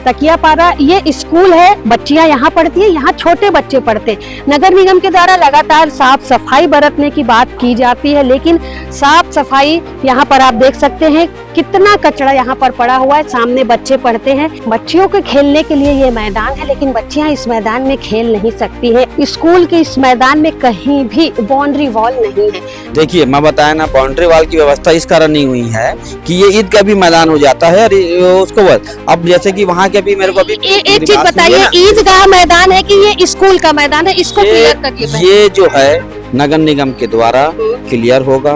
तकियापारा ये स्कूल है, बच्चियां यहाँ पढ़ती है, यहाँ छोटे बच्चे पढ़ते। नगर निगम के द्वारा लगातार साफ सफाई बरतने की बात की जाती है, लेकिन साफ सफाई यहाँ पर आप देख सकते हैं कितना कचरा यहाँ पर पड़ा हुआ है। सामने बच्चे पढ़ते हैं, बच्चियों के खेलने के लिए ये मैदान है, लेकिन बच्चियां इस मैदान में खेल नहीं सकती है। स्कूल के इस मैदान में कहीं भी बाउंड्री वॉल नहीं है। देखिए मैं बताया ना, बाउंड्री वॉल की व्यवस्था इस कारण नहीं हुई है कि ये ईद का भी मैदान हो जाता है और उसको अब जैसे कि वहाँ के भी मेरे को अभी एक चीज बताइए, ईदगाह मैदान है कि ये स्कूल का मैदान है, इसको क्लियर करिए। ये जो है नगर निगम के द्वारा क्लियर होगा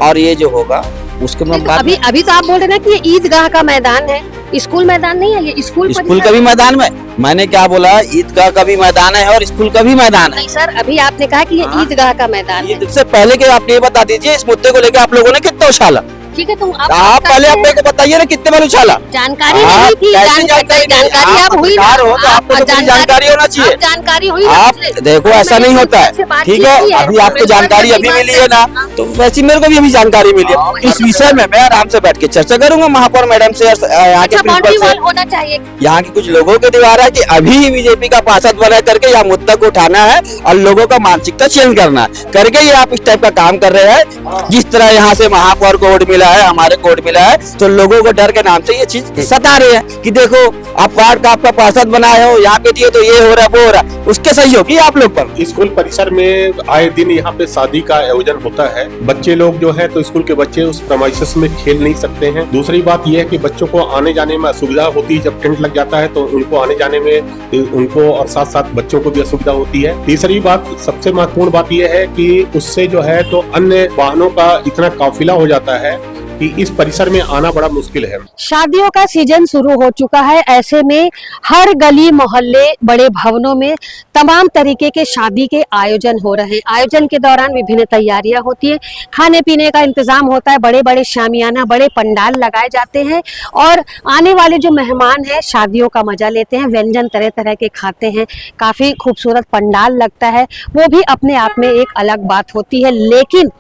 और ये जो होगा उसके बाद अभी तो आप बोल रहे हैं ना कि ये ईदगाह का मैदान है, स्कूल मैदान नहीं है। ये स्कूल का भी मैदान में मैंने क्या बोला, ईदगाह का भी मैदान है और स्कूल का भी मैदान है। नहीं सर, अभी आपने कहा कि ये ईदगाह का मैदान है। इससे पहले के आप ये बता दीजिए, इस मुद्दे को लेकर आप लोगों ने कितना उछाला? ठीक है, तो आप पहले अपने को बताइए ना कितने बार उछाला। जानकारी नहीं थी, जानकारी आप हुई ना, आपको जानकारी होना चाहिए। जानकारी हुई आप देखो ऐसा नहीं होता है, ठीक है। अभी आपको जानकारी अभी मिली है ना, तो वैसे मेरे को भी अभी जानकारी मिली है। इस विषय में मैं आराम से बैठ के चर्चा करूंगा महापौर मैडम से, यहाँ के प्रिंसिपल से। होना चाहिए। यहाँ के कुछ लोगों के द्वारा कि अभी बीजेपी का पार्षद बना करके यह मुद्दा को उठाना है और लोगों का मानसिकता चेंज करना है करके ये आप इस टाइप का काम कर रहे हैं। जिस तरह यहाँ से महापौर को वोट मिला है, हमारे कोर्ट मिला है, तो लोगों को डर के नाम से ये चीज सता रही है कि देखो आप वार्ड का आपका पार्षद बनाए हो, यहाँ पे दिए तो ये हो रहा है वो हो रहा है, उसके सहयोग ही आप लोग पर। स्कूल परिसर में आए दिन यहाँ पे शादी का आयोजन होता है। बच्चे लोग जो है तो स्कूल के बच्चे उस प्रेमाइसेस में खेल नहीं सकते हैं। दूसरी बात यह है कि बच्चों को आने जाने में असुविधा होती है। जब टेंट लग जाता है तो उनको आने जाने में उनको और साथ साथ बच्चों को भी असुविधा होती है। तीसरी बात, सबसे महत्वपूर्ण बात यह है कि उससे जो है तो अन्य वाहनों का इतना काफिला हो जाता है कि इस परिसर में आना बड़ा मुश्किल है। शादियों का सीजन शुरू हो चुका है, ऐसे में हर गली मोहल्ले बड़े भवनों में तमाम तरीके के शादी के आयोजन हो रहे हैं। आयोजन के दौरान विभिन्न तैयारियां होती है, खाने पीने का इंतजाम होता है, बड़े बड़े शामियाना, बड़े पंडाल लगाए जाते हैं और आने वाले जो मेहमान हैं शादियों का मजा लेते हैं, व्यंजन तरह तरह के खाते हैं, काफी खूबसूरत पंडाल लगता है, वो भी अपने आप में एक अलग बात होती है। लेकिन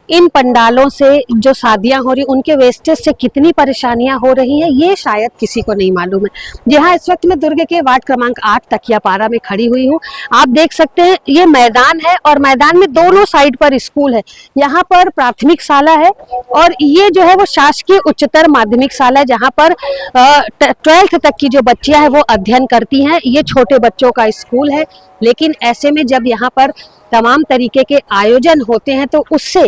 इन पंडालों से जो शादियां हो रही उनके वेस्टेज से कितनी परेशानियां हो रही हैं ये शायद किसी को नहीं मालूम है। जी हाँ, इस वक्त मैं दुर्ग के वार्ड क्रमांक 8 तकियापारा में खड़ी हुई हूँ। आप देख सकते हैं ये मैदान है और मैदान में दोनों साइड पर स्कूल है। यहाँ पर प्राथमिक शाला है और ये जो है वो शासकीय उच्चतर माध्यमिक शाला है, जहाँ पर 12th तक की जो बच्चियां हैं वो अध्ययन करती हैं। ये छोटे बच्चों का स्कूल है, लेकिन ऐसे में जब यहाँ पर तमाम तरीके के आयोजन होते हैं तो उससे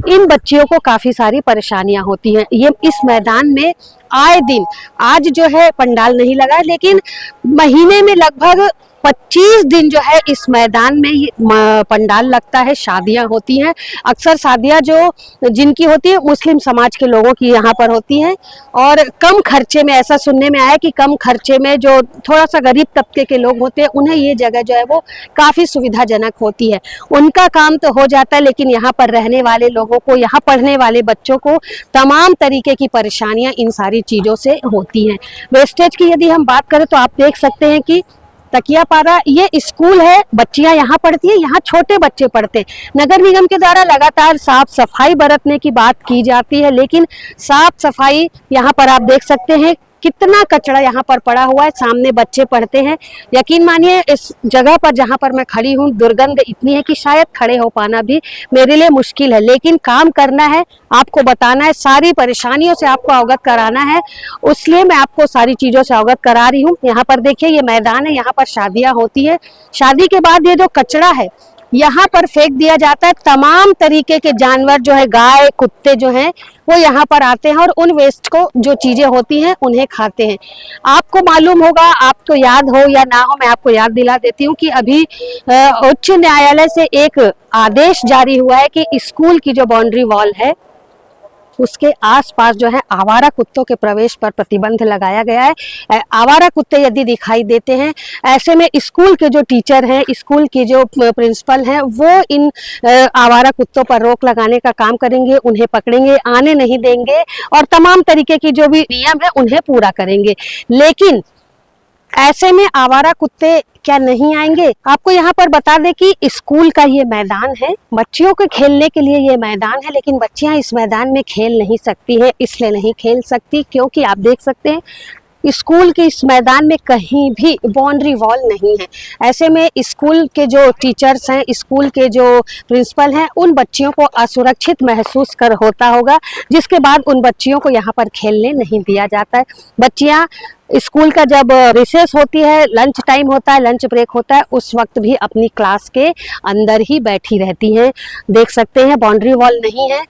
इन बच्चियों को काफी सारी परेशानियां होती हैं। ये इस मैदान में आए दिन, आज जो है पंडाल नहीं लगा, लेकिन महीने में लगभग 25 दिन जो है इस मैदान में ये पंडाल लगता है, शादियां होती हैं। अक्सर शादियां जो जिनकी होती है मुस्लिम समाज के लोगों की यहाँ पर होती हैं और कम खर्चे में, ऐसा सुनने में आया कि कम खर्चे में जो थोड़ा सा गरीब तबके के लोग होते हैं उन्हें ये जगह जो है वो काफ़ी सुविधाजनक होती है। उनका काम तो हो जाता है, लेकिन यहाँ पर रहने वाले लोगों को, यहाँ पढ़ने वाले बच्चों को तमाम तरीके की परेशानियाँ इन सारी चीज़ों से होती हैं। वेस्टेज की यदि हम बात करें तो आप देख सकते हैं कि तकियापारा ये स्कूल है, बच्चियां यहाँ पढ़ती है, यहाँ छोटे बच्चे पढ़ते हैं। नगर निगम के द्वारा लगातार साफ सफाई बरतने की बात की जाती है, लेकिन साफ सफाई यहाँ पर आप देख सकते हैं कितना कचरा यहाँ पर पड़ा हुआ है। सामने बच्चे पढ़ते हैं। यकीन मानिए इस जगह पर जहाँ पर मैं खड़ी हूँ दुर्गंध इतनी है कि शायद खड़े हो पाना भी मेरे लिए मुश्किल है, लेकिन काम करना है, आपको बताना है, सारी परेशानियों से आपको अवगत कराना है, इसलिए मैं आपको सारी चीज़ों से अवगत करा रही हूँ। यहाँ पर देखिए ये मैदान है, यहाँ पर शादियाँ होती है। शादी के बाद ये जो कचरा है यहाँ पर फेंक दिया जाता है। तमाम तरीके के जानवर जो है, गाय कुत्ते जो हैं वो यहाँ पर आते हैं और उन वेस्ट को, जो चीजें होती हैं उन्हें खाते हैं। आपको मालूम होगा, आपको याद हो या ना हो, मैं आपको याद दिला देती हूँ कि अभी उच्च न्यायालय से एक आदेश जारी हुआ है कि स्कूल की जो बाउंड्री वॉल है उसके आसपास जो है आवारा कुत्तों के प्रवेश पर प्रतिबंध लगाया गया है। आवारा कुत्ते यदि दिखाई देते हैं, ऐसे में स्कूल के जो टीचर हैं, स्कूल के जो प्रिंसिपल हैं, वो इन आवारा कुत्तों पर रोक लगाने का काम करेंगे, उन्हें पकड़ेंगे, आने नहीं देंगे और तमाम तरीके की जो भी नियम है उन्हें पूरा करेंगे। लेकिन ऐसे में आवारा कुत्ते क्या नहीं आएंगे? आपको यहाँ पर बता दें कि स्कूल का ये मैदान है, बच्चियों के खेलने के लिए ये मैदान है, लेकिन बच्चियां इस मैदान में खेल नहीं सकती हैं। इसलिए नहीं खेल सकती क्योंकि आप देख सकते हैं स्कूल के इस मैदान में कहीं भी बाउंड्री वॉल नहीं है। ऐसे में स्कूल के जो टीचर्स हैं, स्कूल के जो प्रिंसिपल हैं, उन बच्चियों को असुरक्षित महसूस कर होता होगा, जिसके बाद उन बच्चियों को यहाँ पर खेलने नहीं दिया जाता है। बच्चियाँ स्कूल का जब रिसेस होती है, लंच टाइम होता है, लंच ब्रेक होता है, उस वक्त भी अपनी क्लास के अंदर ही बैठी रहती हैं। देख सकते हैं बाउंड्री वॉल नहीं है।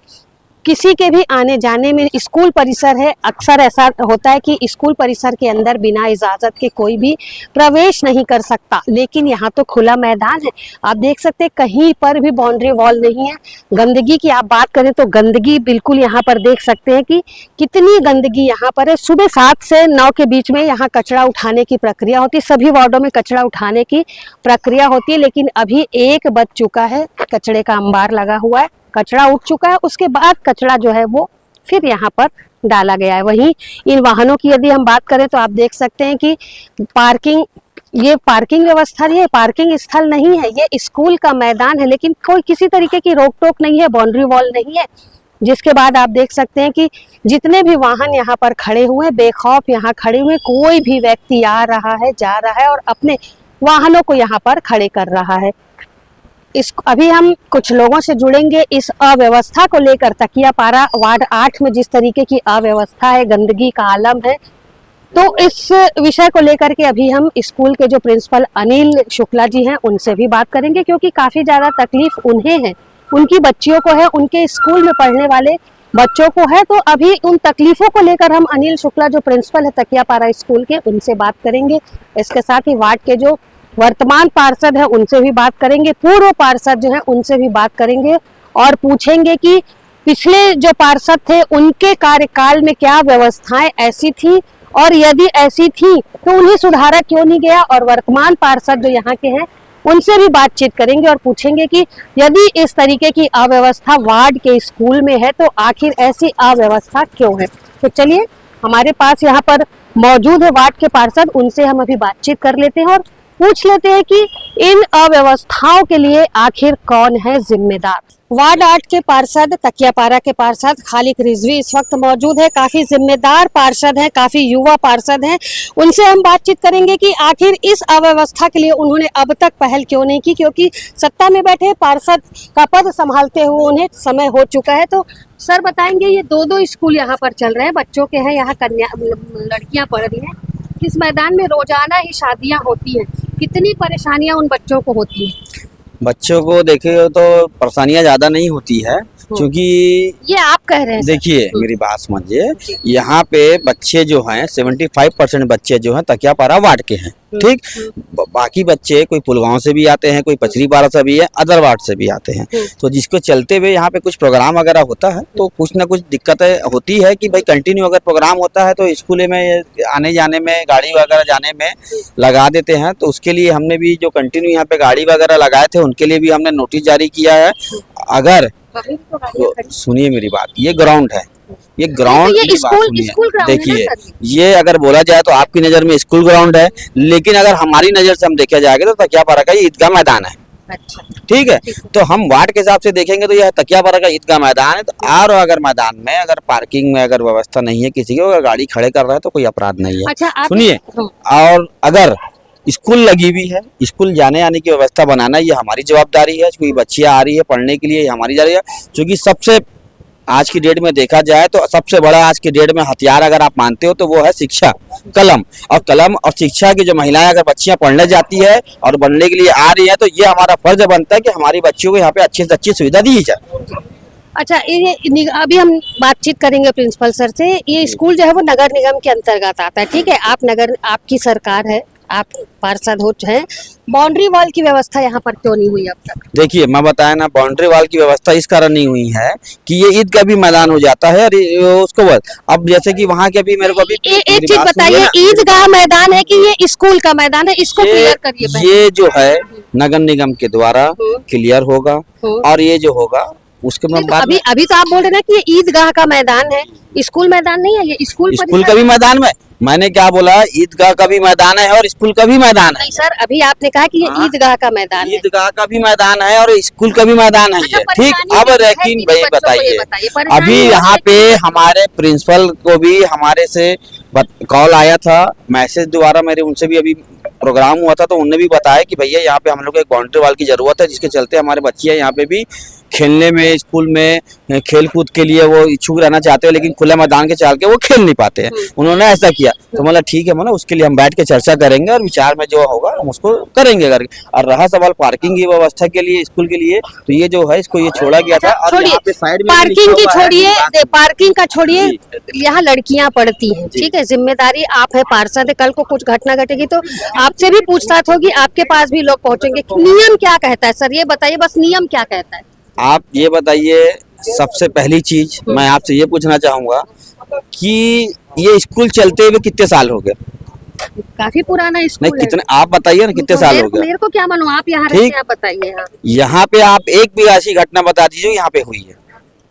किसी के भी आने जाने में, स्कूल परिसर है, अक्सर ऐसा होता है कि स्कूल परिसर के अंदर बिना इजाज़त के कोई भी प्रवेश नहीं कर सकता, लेकिन यहाँ तो खुला मैदान है। आप देख सकते हैं कहीं पर भी बाउंड्री वॉल नहीं है। गंदगी की आप बात करें तो गंदगी बिल्कुल यहाँ पर देख सकते हैं कि कितनी गंदगी यहाँ पर है। सुबह 7 से 9 के बीच में यहाँ कचरा उठाने की प्रक्रिया होती है, सभी वार्डों में कचरा उठाने की प्रक्रिया होती है, लेकिन अभी 1 बज चुका है, कचरे का अंबार लगा हुआ है, कचरा उठ चुका है, उसके बाद कचरा जो है वो फिर यहाँ पर डाला गया है। वहीं इन वाहनों की यदि हम बात करें तो आप देख सकते हैं कि ये पार्किंग व्यवस्था, ये पार्किंग स्थल नहीं है, ये स्कूल का मैदान है, लेकिन कोई किसी तरीके की रोक टोक नहीं है, बाउंड्री वॉल नहीं है। जिसके बाद आप देख सकते हैं कि जितने भी वाहन यहाँ पर खड़े हुए, बेखौफ यहाँ खड़े हुए, कोई भी व्यक्ति आ रहा है, जा रहा है और अपने वाहनों को यहाँ पर खड़े कर रहा है। अभी हम कुछ लोगों से जुड़ेंगे इस अव्यवस्था को लेकर। तकियापारा वार्ड 8 में जिस तरीके की अव्यवस्था है, गंदगी का आलम है, तो इस विषय को लेकर के अभी हम स्कूल के जो प्रिंसिपल अनिल शुक्ला जी हैं उनसे भी बात करेंगे, क्योंकि काफी ज्यादा तकलीफ उन्हें है, उनकी बच्चियों को है, उनके स्कूल में पढ़ने वाले बच्चों को है। तो अभी उन तकलीफों को लेकर हम अनिल शुक्ला जो प्रिंसिपल है तकियापारा स्कूल के, उनसे बात करेंगे। इसके साथ ही वार्ड के जो वर्तमान पार्षद है उनसे भी बात करेंगे, पूर्व पार्षद जो है उनसे भी बात करेंगे और पूछेंगे कि पिछले जो पार्षद थे उनके कार्यकाल में क्या व्यवस्थाएं ऐसी थी, और यदि ऐसी थी तो उन्हें सुधारा क्यों नहीं गया। और वर्तमान पार्षद जो यहाँ के हैं उनसे भी बातचीत करेंगे और पूछेंगे कि यदि इस तरीके की अव्यवस्था वार्ड के स्कूल में है तो आखिर ऐसी अव्यवस्था क्यों है। तो चलिए, हमारे पास यहाँ पर मौजूद है वार्ड के पार्षद, उनसे हम अभी बातचीत कर लेते हैं और पूछ लेते हैं कि इन अव्यवस्थाओं के लिए आखिर कौन है जिम्मेदार। वार्ड 8 के पार्षद, तकियापारा के पार्षद खालिक रिजवी इस वक्त मौजूद है। काफी जिम्मेदार पार्षद हैं, काफी युवा पार्षद हैं। उनसे हम बातचीत करेंगे कि आखिर इस अव्यवस्था के लिए उन्होंने अब तक पहल क्यों नहीं की, क्योंकि सत्ता में बैठे पार्षद का पद संभालते हुए उन्हें समय हो चुका है। तो सर बताएंगे, ये 2 स्कूल यहाँ पर चल रहे हैं, बच्चों के हैं, यहाँ लड़कियां पढ़ रही हैं, इस मैदान में रोजाना ही शादियां होती हैं, कितनी परेशानियां उन बच्चों को होती हैं? बच्चों को देखिए तो परेशानियां ज्यादा नहीं होती है, क्योंकि ये आप कह रहे हैं। देखिए मेरी बात समझिए, यहाँ पे बच्चे जो हैं 75% बच्चे जो हैं तकियापारा वार्ड के हैं, ठीक। बाकी बच्चे कोई पुलगांव से भी आते हैं, कोई पचरीपारा से भी है, अदर वार्ड से भी आते हैं। तो जिसको चलते हुए यहाँ पे कुछ प्रोग्राम वगैरह होता है तो कुछ ना कुछ दिक्कतें होती है कि भाई कंटिन्यू अगर प्रोग्राम होता है तो स्कूल में आने जाने में, गाड़ी वगैरह जाने में लगा देते हैं। तो उसके लिए हमने भी जो कंटिन्यू यहाँ पे गाड़ी वगैरह लगाए थे उनके लिए भी हमने नोटिस जारी किया है। अगर तो सुनिए मेरी बात, ये ग्राउंड है, ये ग्राउंड तो ये स्कूल देखिए, ये अगर बोला जाए तो आपकी नजर में स्कूल ग्राउंड है, लेकिन अगर हमारी नजर से हम देखा जाएगा तो तकियापारा का ये ईदगाह मैदान है। अच्छा, ठीक है। तो हम वार्ड के हिसाब से देखेंगे तो यह तकियापारा का ईदगाह मैदान है। तो और अगर मैदान में अगर पार्किंग में अगर व्यवस्था नहीं है, किसी को अगर गाड़ी खड़े कर रहा है तो कोई अपराध नहीं है। अच्छा, सुनिए, और अगर स्कूल लगी हुई है, स्कूल जाने आने की व्यवस्था बनाना ये हमारी जवाबदारी है। कोई बच्चियां आ रही है पढ़ने के लिए, हमारी जवाबदारी है, क्योंकि सबसे आज की डेट में देखा जाए तो सबसे बड़ा आज की डेट में हथियार अगर आप मानते हो तो वो है शिक्षा, कलम। और कलम और शिक्षा की जो महिलाएं अगर बच्चियां पढ़ने जाती है और पढ़ने के लिए आ रही है तो ये हमारा फर्ज बनता है कि हमारी बच्चियों को यहाँ पे अच्छी से अच्छी सुविधा दी जाए। अच्छा, ये अभी हम बातचीत करेंगे प्रिंसिपल सर से। ये स्कूल जो है वो नगर निगम के अंतर्गत आता है, ठीक है। आपकी सरकार है, आप पार्षद हो हैं, बाउंड्री वॉल की व्यवस्था यहाँ पर क्यों नहीं हुई अब तक? देखिए मैं बताया ना, बाउंड्री वॉल की व्यवस्था इस कारण नहीं हुई है कि ये ईद का भी मैदान हो जाता है और उसको अब जैसे कि वहाँ के भी मेरे को अभी एक चीज बताइए, ईदगाह मैदान है कि ये स्कूल का मैदान है, इसको क्लियर करिए। ये जो है नगर निगम के द्वारा क्लियर होगा और ये जो होगा उसके बाद अभी तो आप बोल रहे हैं कि ये ईदगाह का मैदान है, स्कूल मैदान नहीं है। ये स्कूल का भी मैदान में, मैंने क्या बोला, ईदगाह का भी मैदान है और स्कूल का भी मैदान है। नहीं सर, अभी आपने कहा कि ये ईदगाह का मैदान है। ईदगाह का भी मैदान है और स्कूल का भी मैदान है, ठीक। अब लेकिन भाई बताइए, अभी यहाँ पे हमारे प्रिंसिपल को भी हमारे से कॉल आया था, मैसेज द्वारा मेरे उनसे भी अभी प्रोग्राम हुआ था, तो उन्होंने भी बताया कि भैया यहाँ पे हम लोग को एक बाउंड्री वॉल की जरूरत है, जिसके चलते हमारे बच्चियाँ यहाँ पे भी खेलने में, स्कूल में खेल कूद के लिए वो इच्छुक रहना चाहते हैं, लेकिन खुले मैदान के चल के वो खेल नहीं पाते हैं। उन्होंने ऐसा किया, तो मतलब ठीक है, मतलब उसके लिए हम बैठ के चर्चा करेंगे और विचार में जो होगा हम उसको करेंगे करके। और रहा सवाल पार्किंग की व्यवस्था के लिए स्कूल के लिए, तो ये जो है इसको ये छोड़ा गया था। और यहाँ पे साइड में पार्किंग की छोड़िए, पार्किंग का छोड़िए, यहाँ लड़कियां पढ़ती हैं, ठीक है, जिम्मेदारी आप है, पार्षद है, कल को कुछ घटना घटेगी तो आपसे भी पूछताछ होगी, आपके पास भी लोग पहुंचेंगे। नियम क्या कहता है सर, ये बताइए बस, नियम क्या कहता है? आप ये बताइए, सबसे पहली चीज मैं आपसे ये पूछना चाहूंगा कि ये स्कूल चलते हुए कितने साल हो गए? काफी पुराना नहीं, स्कूल है। कितने आप बताइए ना, कितने साल हो गए? मेरे को क्या मालूम, आप यहाँ ठीक। रहते हैं, आप बताइए। हाँ। यहाँ पे आप एक भी ऐसी घटना बता दीजिए यहाँ पे हुई है।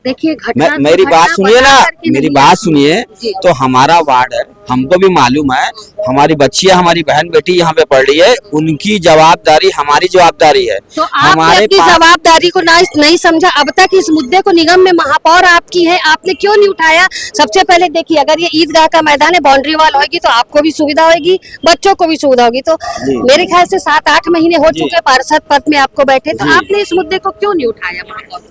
देखिए घटना, मेरी बात सुनिए ना, मेरी बात सुनिए। जी। तो हमारा वार्ड है, हमको भी मालूम है, हमारी बच्चियां, हमारी बहन बेटी यहाँ पे पढ़ रही है, उनकी जवाबदारी हमारी जवाबदारी है। तो आपने अपनी जवाबदारी को नहीं समझा अब तक। इस मुद्दे को निगम में महापौर आपकी है, आपने क्यों नहीं उठाया? सबसे पहले देखिए, अगर ये ईदगाह का मैदान है, बाउंड्री वॉल होगी तो आपको भी सुविधा होगी, बच्चों को भी सुविधा होगी। तो मेरे ख्याल से 7-8 महीने हो चुके पार्षद पद में आपको बैठे, तो आपने इस मुद्दे को क्यों नहीं उठाया महापौर?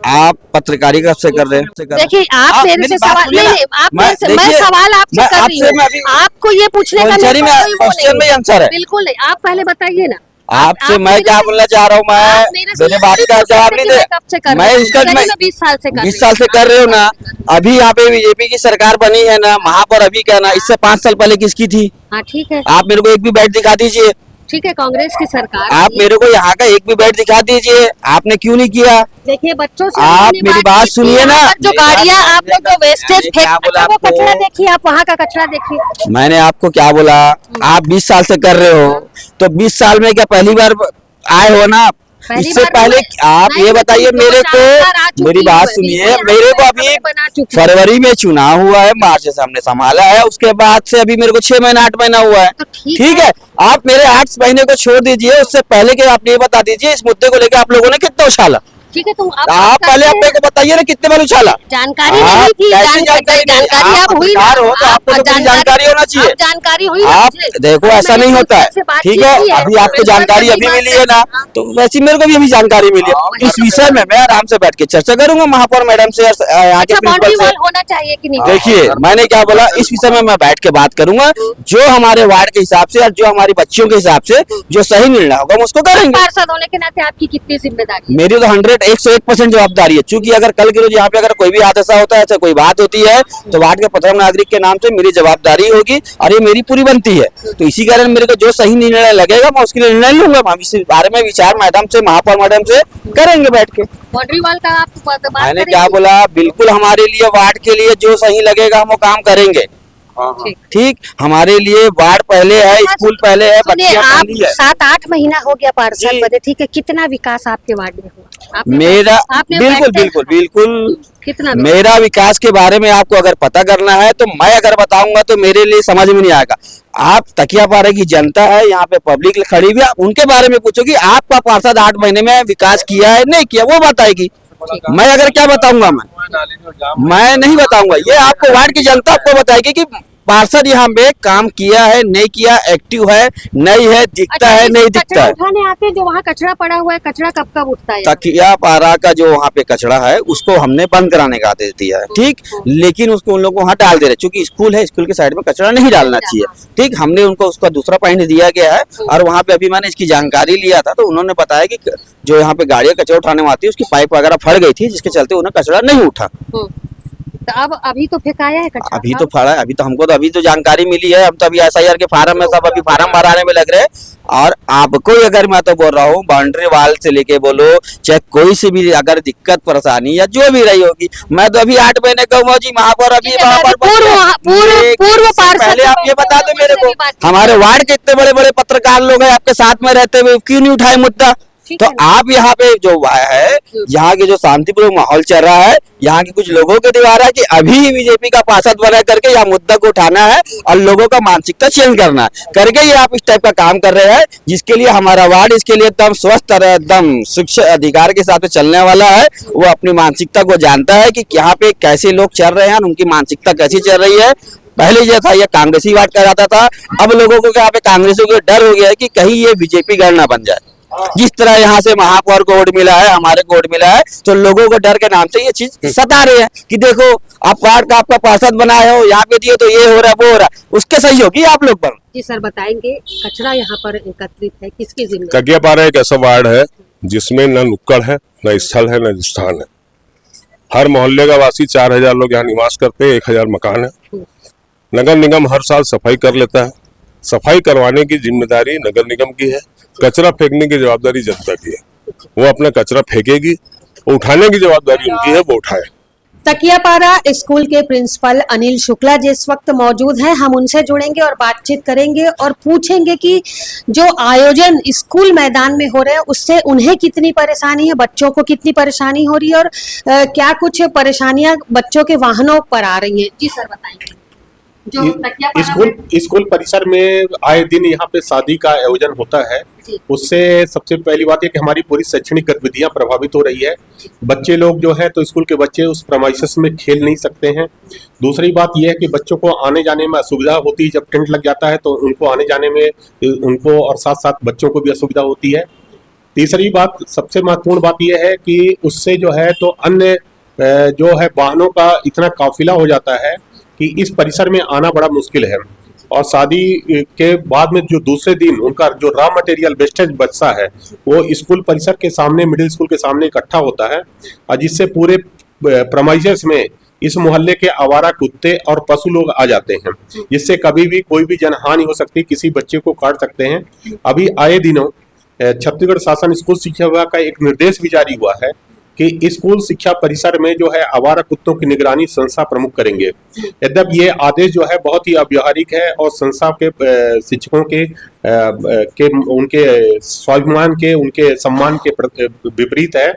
आप पत्रकारिता से कर रहे हैं। देखिए आप मेरे से सवाल नहीं, आप मेरे से, मैं सवाल आपसे कर रही हूँ, आपको ये पूछने का क्वेश्चन में आंसर है। बिल्कुल नहीं, आप पहले बताइए ना। आपसे मैं क्या बोलना चाह रहा हूँ, मेरे बात का जवाब नहीं दे। मैं इसका 20 साल से कर रही हूँ ना। अभी यहाँ पे बीजेपी की सरकार बनी है ना, महापौर अभी क्या ना, इससे 5 साल पहले किसकी थी? हाँ ठीक है, आप मेरे को एक भी बेड दिखा दीजिए। ठीक है, कांग्रेस की सरकार। आप मेरे को यहाँ का एक भी बेड दिखा दीजिए, आपने क्यों नहीं किया? देखिए बच्चों से आप मेरी बात सुनिए ना। जो गाड़ियाँ आप लोग जो वेस्टेज फेंकते हैं, वो कचरा देखिए, आप वहाँ का कचरा देखिए। मैंने आपको क्या बोला? आप 20 साल से कर रहे हो, तो 20 साल में क्या पहली बार आए हो ना? इससे पहले आप ये बताइए मेरे को, मेरी बात सुनिए, मेरे को अभी फरवरी में चुनाव हुआ है, मार्च से हमने संभाला है, उसके बाद से अभी मेरे को 6 महीना 8 महीना हुआ है। ठीक है, आप मेरे 8 महीने को छोड़ दीजिए, उससे पहले के आप ये बता दीजिए इस मुद्दे को लेकर आप लोगों ने कितना उछाला? ठीक है, तो आप पहले अपने को बताइए ना कितने बार उछाला? जानकारी नहीं थी, जानकारी आप हुई ना, हो तो आपको तो जानकारी होना चाहिए। जानकारी हुई, आप देखो ऐसा नहीं होता है, ठीक है, अभी आपको जानकारी अभी मिली है ना, तो वैसे मेरे को भी अभी जानकारी मिली है। इस विषय में मैं आराम से बैठ के चर्चा करूंगा महापौर मैडम से, यहाँ के प्रिंसिपल से। होना चाहिए कि नहीं? देखिए मैंने क्या बोला, इस विषय में मैं बैठ के बात करूंगा, जो हमारे वार्ड के हिसाब से और जो हमारी बच्चियों के हिसाब से जो सही निर्णय होगा हम उसको करेंगे। पार्षद होने के नाते आपकी कितनी जिम्मेदारी? मेरी तो 101% जवाबदारी है, क्योंकि अगर कल के रोज यहाँ पे अगर कोई भी हादसा होता है, ऐसा कोई बात होती है, तो वार्ड के प्रथम नागरिक के नाम से मेरी जवाबदारी होगी और ये मेरी पूरी बनती है। तो इसी कारण मेरे को जो सही निर्णय लगेगा मैं उसके लिए निर्णय लूंगा। हम इस बारे में विचार मैडम से, महापौर मैडम से करेंगे बैठ के। बाउंड्री वॉल का आप मैंने क्या बोला, बिल्कुल हमारे लिए वार्ड के लिए जो सही लगेगा हम वो काम करेंगे। ठीक, हमारे लिए वार्ड पहले है, स्कूल पहले है, बच्चियां पहली है। 7-8 महीना हो गया पार्षद बने, ठीक है, कितना विकास आपके वार्ड में हुआ? मेरा बिल्कुल कितना मेरा विकास के बारे में आपको अगर पता करना है तो मैं अगर बताऊंगा तो मेरे लिए समझ में नहीं आएगा। आप तकियापारा की जनता है, यहाँ पे पब्लिक खड़ी हुई है, उनके बारे में पूछो कि आपका पार्षद 8 महीने में विकास किया है नहीं किया, वो बताएगी। मैं अगर क्या बताऊंगा, मैं नहीं बताऊंगा, ये आपको वार्ड की जनता आपको बताएगी कि पार्षद यहाँ पे काम किया है नहीं किया, एक्टिव है नहीं है, दिखता है नहीं दिखता है। उठाने आते जो वहाँ कचरा पड़ा हुआ है, कचरा कब कब उठता है? तकियापारा का जो वहाँ पे कचरा है उसको हमने बंद कराने का आदेश दिया है, ठीक, लेकिन उसको उन लोगों को वहाँ डाल दे रहे, क्योंकि स्कूल है, स्कूल के साइड में कचरा नहीं डालना चाहिए। ठीक, हमने उनको उसका दूसरा पॉइंट दिया गया है और वहाँ पे अभी मैंने इसकी जानकारी लिया था, तो उन्होंने बताया कि जो यहाँ पे गाड़ियाँ कचरा उठाने में आती है उसकी पाइप वगैरह फट गई थी, जिसके चलते उन्हें कचरा नहीं उठा। तो अब अभी तो फेंकाया है कचरा? अभी तो फड़ा है, अभी तो हमको तो अभी तो जानकारी मिली है, हम तो अभी SIR के फार्म में सब अभी फार्म भराने में लग रहे हैं। और आपको अगर मैं तो बोल रहा हूँ, बाउंड्री वॉल से लेके बोलो, चाहे कोई से भी अगर दिक्कत परेशानी या जो भी रही होगी, मैं तो अभी 8 महीने कहूँगा जी महापौर अभी पूर्व पार्षद। पहले आप ये बता दो मेरे को, हमारे वार्ड के इतने बड़े बड़े पत्रकार लोग हैं आपके साथ में रहते हुए, क्यों नहीं उठाए मुद्दा? तो आप यहाँ पे जो है, यहाँ के जो शांतिपूर्ण माहौल चल रहा है, यहाँ के कुछ लोगों के द्वारा कि अभी बीजेपी का पार्षद बना करके यह मुद्दा को उठाना है और लोगों का मानसिकता चेंज करना है करके ये आप इस टाइप का काम कर रहे हैं, जिसके लिए हमारा वार्ड इसके लिए एकदम स्वस्थ और एकदम शिक्षा अधिकार के साथ चलने वाला है। वो अपनी मानसिकता को जानता है कि यहाँ पे कैसे लोग चल रहे हैं, उनकी मानसिकता कैसी चल रही है। पहले ये था, ये कांग्रेसी बात कर जाता था। अब लोगों को यहाँ पे कांग्रेसियों को डर हो गया है कि कहीं ये बीजेपी गढ़ ना बन जाए। जिस तरह यहाँ से महापौर को वोट मिला है, हमारे को वोट मिला है, तो लोगों को डर के नाम से ये चीज सता रहे हैं कि देखो आप वार्ड का आपका पार्षद बनाए हो, यहाँ पे दिए तो ये हो रहा है वो हो रहा है, उसके सही होगी आप लोग पर। जी सर बताएंगे, कचरा यहाँ पर एकत्रित है, किसकी जिम्मेदारी? कगियापारा एक ऐसा वार्ड है जिसमें न नुक्कड़ है, न स्थल है, न स्थान है। हर मोहल्ले का वासी 4000 लोग यहाँ निवास करते हैं, 1000 मकान है। नगर निगम हर साल सफाई कर लेता है। सफाई करवाने की जिम्मेदारी नगर निगम की है, कचरा फेंकने की जवाबदारी जनता की है। वो अपना कचरा फेंकेगी, उठाने की जवाबदारी उनकी है, वो उठाए। तकियापारा स्कूल के प्रिंसिपल अनिल शुक्ला जी इस वक्त मौजूद हैं, हम उनसे जुड़ेंगे और बातचीत करेंगे और पूछेंगे कि जो आयोजन स्कूल मैदान में हो रहे हैं उससे उन्हें कितनी परेशानी है, बच्चों को कितनी परेशानी हो रही है और क्या कुछ परेशानियां बच्चों के वाहनों पर आ रही हैं। जी सर बताएंगे। जो स्कूल परिसर में आए दिन यहाँ पे शादी का आयोजन होता है, उससे सबसे पहली बात है कि हमारी पूरी शैक्षणिक गतिविधियां प्रभावित हो रही है। बच्चे लोग जो है तो स्कूल के बच्चे उस प्रेमाइसेस में खेल नहीं सकते हैं। दूसरी बात यह है कि बच्चों को आने जाने में असुविधा होती है। जब टेंट लग जाता है तो उनको आने जाने में उनको और साथ साथ बच्चों को भी असुविधा होती है। तीसरी बात, सबसे महत्वपूर्ण बात यह है कि उससे जो है तो अन्य जो है वाहनों का इतना काफिला हो जाता है कि इस परिसर में आना बड़ा मुश्किल है। और शादी के बाद में जो दूसरे दिन उनका जो रॉ मटेरियल वेस्टेज बचता है वो स्कूल परिसर के सामने, मिडिल स्कूल के सामने इकट्ठा होता है और जिससे पूरे प्रेमाइसेस में इस मोहल्ले के आवारा कुत्ते और पशु लोग आ जाते हैं, जिससे कभी भी कोई भी जनहानि हो सकती है, किसी बच्चे को काट सकते हैं। अभी आए दिनों छत्तीसगढ़ शासन स्कूल शिक्षा विभाग का एक निर्देश भी जारी हुआ है कि स्कूल शिक्षा परिसर में जो है आवारा कुत्तों की निगरानी संस्था प्रमुख करेंगे। यद्यपि ये आदेश जो है बहुत ही अव्यावहारिक है और संस्था के शिक्षकों के उनके स्वाभिमान के, उनके सम्मान के विपरीत है।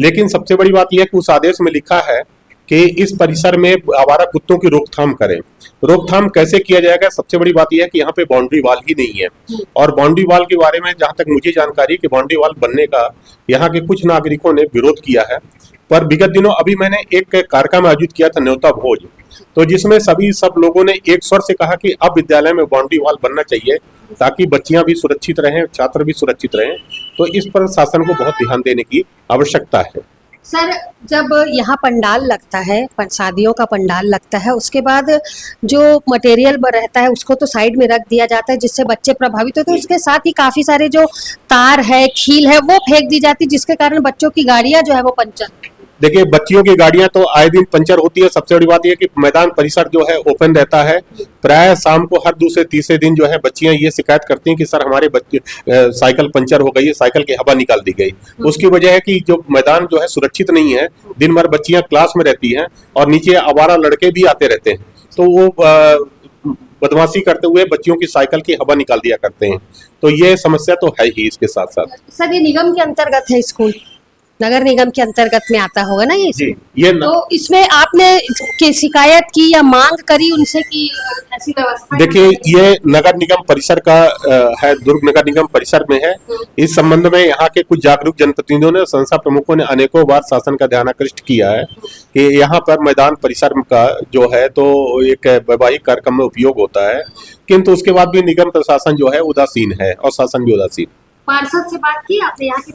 लेकिन सबसे बड़ी बात यह है कि उस आदेश में लिखा है कि इस परिसर में आवारा कुत्तों की रोकथाम करें। रोकथाम कैसे किया जाएगा? सबसे बड़ी बात यह है कि यहाँ पे बाउंड्री वाल ही नहीं है और बाउंड्री वाल के बारे में जहाँ तक मुझे जानकारी है कि बाउंड्री वाल बनने का यहाँ के कुछ नागरिकों ने विरोध किया है। पर विगत दिनों अभी मैंने एक कार्यक्रम आयोजित किया था न्योता भोज, तो जिसमें सब लोगों ने एक स्वर से कहा कि अब विद्यालय में बाउंड्री वाल बनना चाहिए ताकि बच्चियां भी सुरक्षित रहें, छात्र भी सुरक्षित रहें। तो इस पर शासन को बहुत ध्यान देने की आवश्यकता है। सर जब यहाँ पंडाल लगता है, शादियों का पंडाल लगता है, उसके बाद जो मटेरियल रहता है उसको तो साइड में रख दिया जाता है जिससे बच्चे प्रभावित होते हैं। उसके साथ ही काफी सारे जो तार है, खील है, वो फेंक दी जाती है जिसके कारण बच्चों की गाड़ियां जो है वो पंचर। देखिए, बच्चियों की गाड़ियां तो आए दिन पंचर होती है। सबसे बड़ी बात यह कि मैदान परिसर जो है ओपन रहता है। प्राय शाम को हर दूसरे तीसरे दिन जो है बच्चियां ये शिकायत करती हैं कि सर हमारे बच्चे साइकिल पंचर हो गई है, साइकिल की हवा निकाल दी गई। उसकी वजह है कि जो मैदान जो है सुरक्षित नहीं है। दिन भर बच्चियां क्लास में रहती हैं और नीचे आवारा लड़के भी आते रहते हैं, तो वो बदमाशी करते हुए बच्चियों की साइकिल की हवा निकाल दिया करते हैं। तो ये समस्या तो है ही। इसके साथ साथ सर ये निगम के अंतर्गत है, स्कूल नगर निगम के अंतर्गत में आता होगा ना ये? जी, ये तो इसमें आपने शिकायत की या मांग करी उनसे कि ऐसी व्यवस्था? देखिए, ये नगर निगम परिसर का है, दुर्ग नगर निगम परिसर में है। इस संबंध में यहाँ के कुछ जागरूक जनप्रतिनिधियों ने, संस्था प्रमुखों ने अनेकों बार शासन का ध्यान आकृष्ट किया है कि यहाँ पर मैदान परिसर का जो है तो एक वैवाहिक कार्यक्रम में उपयोग होता है, किंतु उसके बाद भी निगम प्रशासन जो है उदासीन है और शासन भी उदासीन। पार्षद से बात की आपने? यहाँ के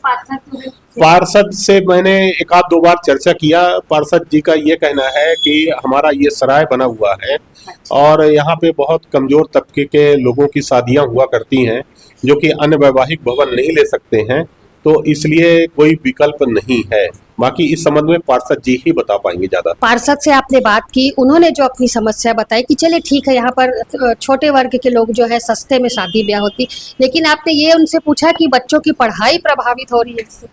पार्षद से मैंने एक आध दो बार चर्चा किया। पार्षद जी का ये कहना है कि हमारा ये सराय बना हुआ है और यहाँ पे बहुत कमजोर तबके के लोगों की शादियां हुआ करती हैं जो कि अन्य वैवाहिक भवन नहीं ले सकते हैं, तो इसलिए कोई विकल्प नहीं है। बाकी इस संबंध में पार्षद जी ही बता पाएंगे ज्यादा। पार्षद से आपने बात की, उन्होंने जो अपनी समस्या बताई कि चले ठीक है यहाँ पर छोटे वर्ग के लोग जो है सस्ते में शादी ब्याह होती, लेकिन आपने ये उनसे पूछा कि बच्चों की पढ़ाई प्रभावित हो रही है इससे?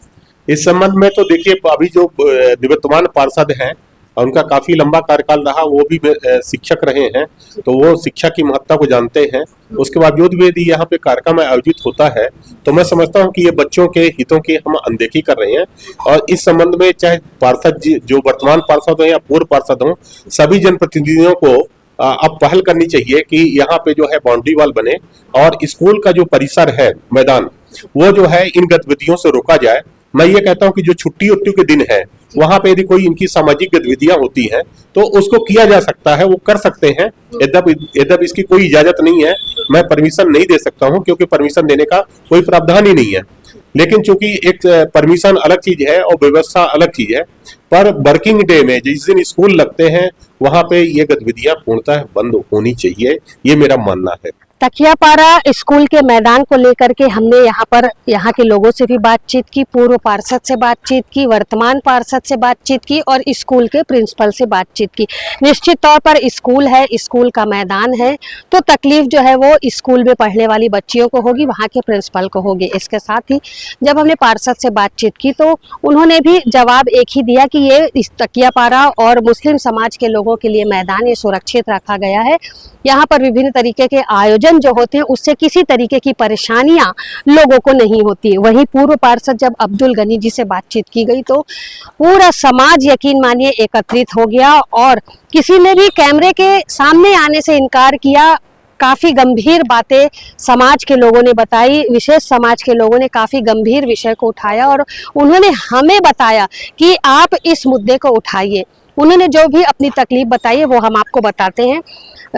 इस संबंध में तो देखिए, अभी जो निवर्तमान पार्षद हैं उनका काफी लंबा कार्यकाल रहा, वो भी शिक्षक रहे हैं, तो वो शिक्षा की महत्ता को जानते हैं। उसके बावजूद भी यदि यहाँ पे कार्यक्रम आयोजित होता है तो मैं समझता हूँ कि ये बच्चों के हितों की हम अनदेखी कर रहे हैं। और इस संबंध में चाहे पार्षद जी जो वर्तमान पार्षद हो या पूर्व पार्षद हो, सभी जनप्रतिनिधियों को अब पहल करनी चाहिए कि यहाँ पे जो है बाउंड्री वाल बने और स्कूल का जो परिसर है, मैदान, वो जो है इन गतिविधियों से रोका जाए मैं ये कहता हूँ कि जो छुट्टी उट्टी के दिन है वहां पे यदि कोई इनकी सामाजिक गतिविधियां होती हैं तो उसको किया जा सकता है, वो कर सकते हैं। यद्यप इसकी कोई इजाजत नहीं है, मैं परमिशन नहीं दे सकता हूं क्योंकि परमिशन देने का कोई प्रावधान ही नहीं है। लेकिन चूंकि एक परमिशन अलग चीज है और व्यवस्था अलग चीज है, पर वर्किंग डे में जिस दिन स्कूल लगते हैं वहां पे ये गतिविधियां पूर्णतः बंद होनी चाहिए, ये मेरा मानना है। तकियापारा स्कूल के मैदान को लेकर के हमने यहाँ के लोगों से भी बातचीत की, पूर्व पार्षद से बातचीत की, वर्तमान पार्षद से बातचीत की और स्कूल के प्रिंसिपल से बातचीत की। निश्चित तौर पर स्कूल है, स्कूल का मैदान है, तो तकलीफ जो है वो स्कूल में पढ़ने वाली बच्चियों को होगी, वहाँ के प्रिंसिपल को होगी। इसके साथ ही जब हमने पार्षद से बातचीत की तो उन्होंने भी जवाब एक ही दिया कि ये इस तकियापारा और मुस्लिम समाज के लोगों के लिए मैदान ये सुरक्षित रखा गया है। यहाँ पर विभिन्न तरीके के आयोजन जो होते हैं उससे किसी तरीके की परेशानियां लोगों को नहीं होती है। वहीं पूर्व पार्षद जब अब्दुल गनी जी से बातचीत की गई तो पूरा समाज यकीन मानिए एकत्रित हो गया और किसी ने भी कैमरे के सामने आने से इनकार किया। काफी गंभीर बातें समाज के लोगों ने बताई, विशेष समाज के लोगों ने काफी गंभीर विषय को उठाया और उन्होंने हमें बताया कि आप इस मुद्दे को उठाइए। उन्होंने जो भी अपनी तकलीफ बताई है वो हम आपको बताते हैं।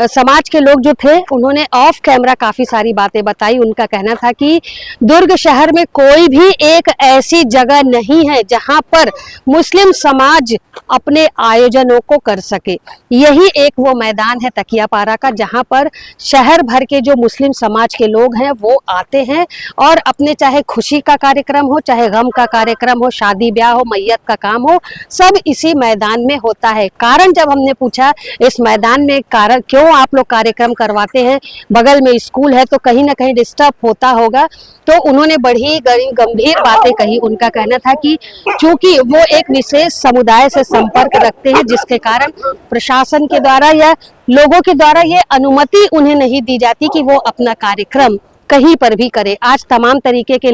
समाज के लोग जो थे उन्होंने ऑफ कैमरा काफी सारी बातें बताई। उनका कहना था कि दुर्ग शहर में कोई भी एक ऐसी जगह नहीं है जहां पर मुस्लिम समाज अपने आयोजनों को कर सके। यही एक वो मैदान है तकियापारा का जहां पर शहर भर के जो मुस्लिम समाज के लोग हैं वो आते हैं और अपने चाहे खुशी का कार्यक्रम हो, चाहे गम का कार्यक्रम हो, शादी ब्याह हो, मैयत का काम हो, सब इसी मैदान में होता है। कारण जब हमने पूछा इस मैदान में कारण क्यों आप लोग कार्यक्रम करवाते हैं, बगल में स्कूल है तो कहीं ना कहीं डिस्टर्ब होता होगा, तो उन्होंने बड़ी गंभीर बातें कही। उनका कहना था कि चूंकि वो एक विशेष समुदाय से संपर्क रखते हैं जिसके कारण प्रशासन के द्वारा या लोगों के द्वारा ये अनुमति उन्हें नहीं दी जाती कि वो अपना कार्यक्रम कहीं पर भी करे। आज तमाम तरीके के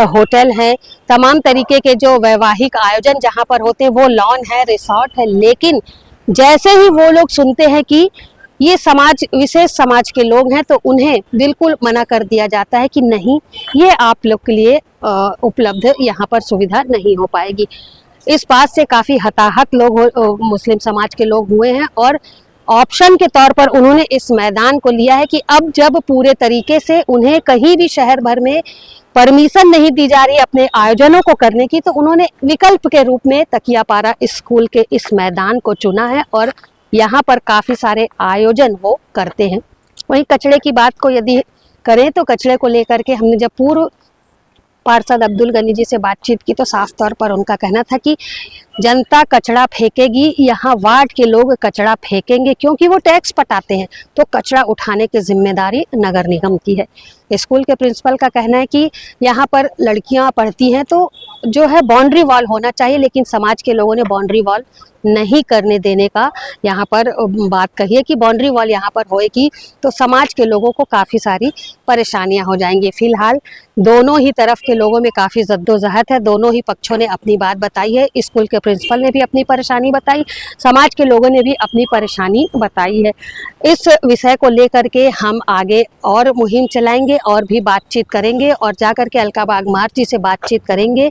होटल हैं, तमाम तरीके के जो वैवाहिक आयोजन जहां पर होते हैं वो लॉन है, रिसोर्ट है, लेकिन जैसे ही वो लोग सुनते हैं कि ये समाज विशेष समाज के लोग हैं तो उन्हें बिल्कुल मना कर दिया जाता है कि नहीं, ये आप लोग के लिए उपलब्ध यहाँ पर सुविधा नहीं हो पाएगी। इस बात से काफी हताहत लोग मुस्लिम समाज के लोग हुए हैं और ऑप्शन के तौर पर उन्होंने इस मैदान को लिया है कि अब जब पूरे तरीके से उन्हें कहीं भी शहर भर में परमिशन नहीं दी जा रही अपने आयोजनों को करने की, तो उन्होंने विकल्प के रूप में तकियापारा स्कूल के इस मैदान को चुना है और यहाँ पर काफी सारे आयोजन वो करते हैं। वहीं कचरे की बात को यदि करें तो कचरे को लेकर के हमने जब पूर्व पार्षद अब्दुल गनी जी से बातचीत की तो साफ तौर पर उनका कहना था कि जनता कचरा फेंकेगी, यहाँ वार्ड के लोग कचरा फेंकेंगे क्योंकि वो टैक्स पटाते हैं, तो कचरा उठाने की जिम्मेदारी नगर निगम की है। स्कूल के प्रिंसिपल का कहना है कि यहाँ पर लड़कियाँ पढ़ती हैं तो जो है बाउंड्री वॉल होना चाहिए, लेकिन समाज के लोगों ने बाउंड्री वॉल नहीं करने देने का यहाँ पर बात कही है कि बाउंड्री वॉल यहाँ पर होएगी तो समाज के लोगों को काफ़ी सारी परेशानियाँ हो जाएंगी। फिलहाल दोनों ही तरफ के लोगों में काफ़ी जद्दोजहद है, दोनों ही पक्षों ने अपनी बात बताई है। स्कूल के प्रिंसिपल ने भी अपनी परेशानी बताई, समाज के लोगों ने भी अपनी परेशानी बताई है। इस विषय को लेकर के हम आगे और मुहिम चलाएंगे और भी बातचीत करेंगे और जाकर के अलका बागमार जी से बातचीत करेंगे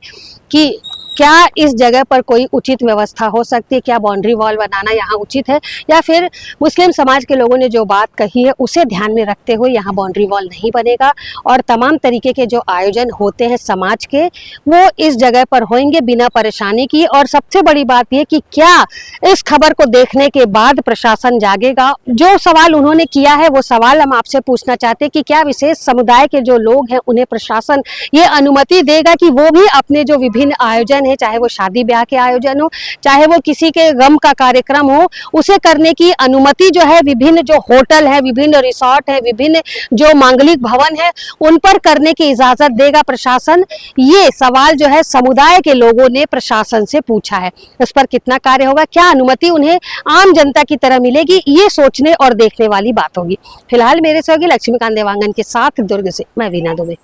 कि क्या इस जगह पर कोई उचित व्यवस्था हो सकती है, क्या बाउंड्री वॉल बनाना यहाँ उचित है या फिर मुस्लिम समाज के लोगों ने जो बात कही है उसे ध्यान में रखते हुए यहाँ बाउंड्री वॉल नहीं बनेगा और तमाम तरीके के जो आयोजन होते हैं समाज के वो इस जगह पर होंगे बिना परेशानी की। और सबसे बड़ी बात यह कि क्या इस खबर को देखने के बाद प्रशासन जागेगा। जो सवाल उन्होंने किया है वो सवाल हम आपसे पूछना चाहते हैं कि क्या विशेष समुदाय के जो लोग हैं उन्हें प्रशासन ये अनुमति देगा कि वो भी अपने जो विभिन्न आयोजन है, चाहे वो शादी ब्याह के आयोजन हो, चाहे वो किसी के गम का कार्यक्रम हो, उसे करने की अनुमति जो है विभिन्न जो होटल है, विभिन्न रिसोर्ट है, विभिन्न जो मांगलिक भवन है उन पर करने की इजाजत देगा प्रशासन। ये सवाल जो है समुदाय के लोगों ने प्रशासन से पूछा है, इस पर कितना कार्य होगा, क्या अनुमति उन्हें आम जनता की तरह मिलेगी, ये सोचने और देखने वाली बात होगी। फिलहाल मेरे सहयोगी लक्ष्मीकांत देवांगन के साथ दुर्ग से मैं वीना दुबे।